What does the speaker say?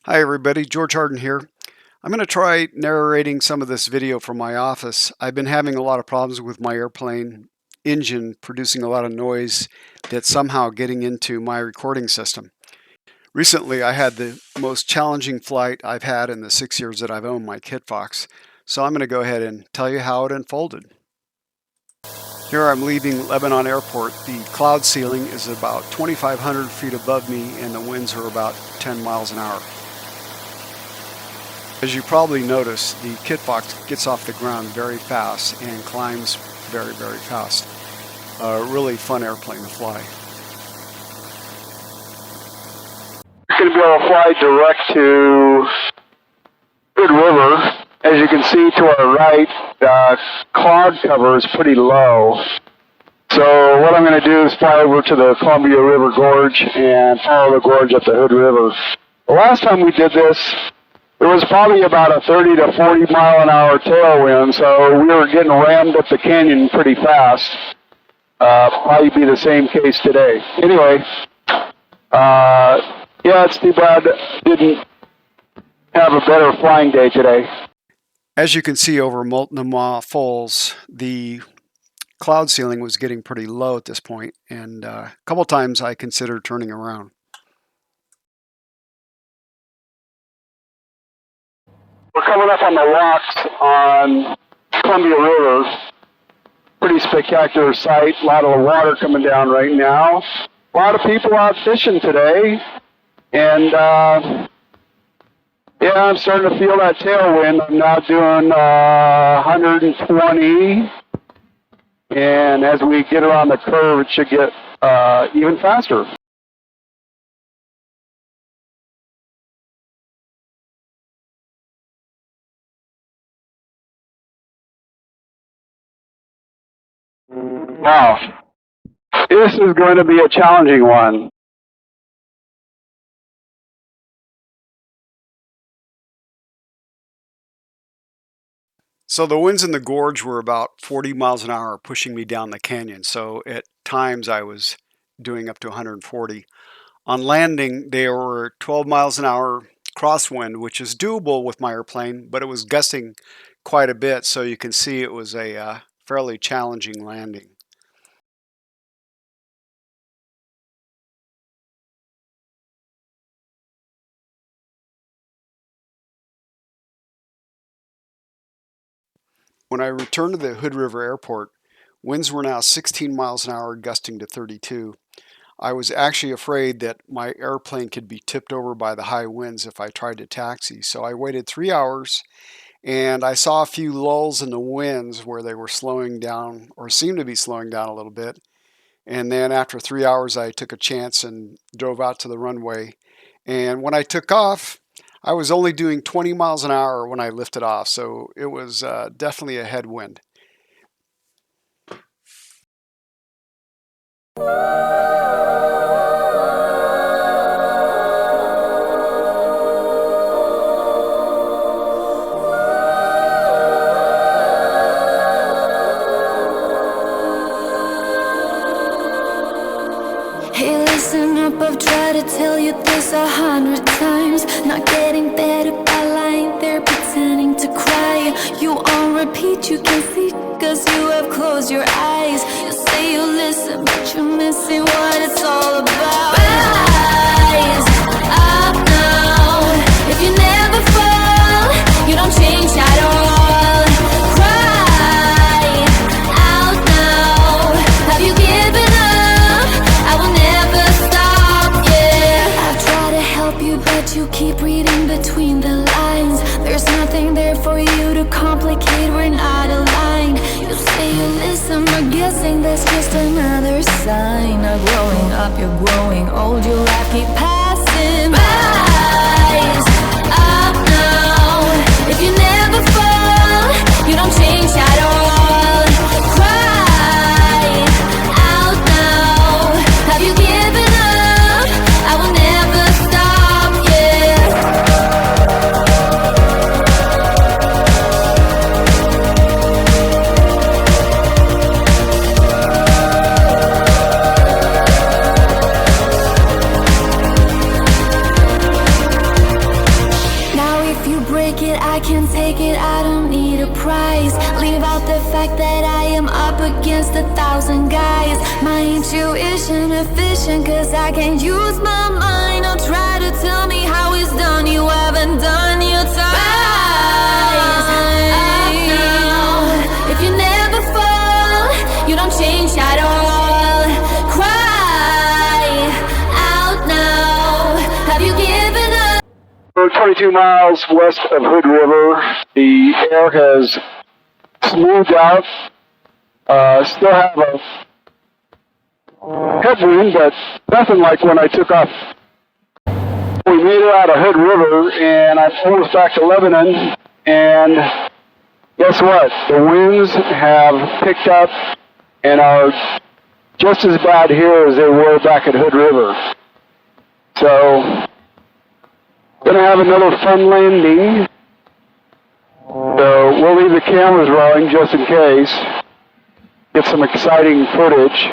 Hi everybody, George Harden here. I'm going to try narrating some of this video from my office. I've been having a lot of problems with my airplane engine producing a lot of noise that's somehow getting into my recording system. Recently I had the most challenging flight I've had in the 6 years that I've owned my Kitfox. So I'm going to go ahead and tell you how it unfolded. Here I'm leaving Lebanon Airport. The cloud ceiling is about 2,500 feet above me and the winds are about 10 miles an hour. As you probably notice, the Kitfox gets off the ground very fast and climbs very, very fast. A really fun airplane to fly. You're going to be able to fly direct to Hood River. As you can see to our right, the cloud cover is pretty low. So what I'm going to do is fly over to the Columbia River Gorge and follow the gorge up the Hood River. The last time we did this, it was probably about a 30 to 40 mile an hour tailwind, so we were getting rammed up the canyon pretty fast. Probably be the same case today. Anyway, yeah, it's too bad didn't have a better flying day today. As you can see over Multnomah Falls, the cloud ceiling was getting pretty low at this point, and a couple times I considered turning around. We're coming up on the rocks on Columbia River. Pretty spectacular sight. A lot of water coming down right now. A lot of people out fishing today. And yeah, I'm starting to feel that tailwind. I'm now doing 120. And as we get around the curve, it should get even faster. Wow, this is going to be a challenging one. So the winds in the gorge were about 40 miles an hour pushing me down the canyon. So at times I was doing up to 140. On landing, they were 12 miles an hour crosswind, which is doable with my airplane, but it was gusting quite a bit. So you can see it was a fairly challenging landing. When I returned to the Hood River Airport, winds were now 16 miles an hour, gusting to 32. I was actually afraid that my airplane could be tipped over by the high winds if I tried to taxi. So I waited 3 hours and I saw a few lulls in the winds where they were slowing down or seemed to be slowing down a little bit. And then after 3 hours, I took a chance and drove out to the runway. And when I took off, I was only doing 20 miles an hour when I lifted off, so it was definitely a headwind. Hey, listen up, I've tried to tell you this 100 times. Not getting better by lying there pretending to cry. You on repeat, you can see, cause you have closed your eyes. You say you listen, but you're missing what it's all about. Rise up now. If you never fall, you don't change at all. Cry out now. Have you given up? I will never stop, yeah. I've tried to help you, but you keep reading between the lines. There's nothing there for you to complicate, we're not aligned. You say you listen, but guessing that's just another sign. Not growing up, you're growing old, your life keep passing. Rise up now. If you never fall, you don't change at all. Cry out now. Have you given up? I will never stop, yeah. take it, I don't need a prize. Leave out the fact that I am up against 1,000 guys. My intuition efficient, cause I can't use my mind. Don't try to tell me how it's done, you haven't done your time. Rise up now. If you never fall, you don't change at all. Cry out now. Have you given up? We're 22 miles west of Hood River. The air has smoothed out. Still have a headwind, but nothing like when I took off. We made it out of Hood River, and I'm almost back to Lebanon. And guess what? The winds have picked up and are just as bad here as they were back at Hood River. So, gonna have another fun landing. So we'll leave the cameras rolling just in case. Get some exciting footage.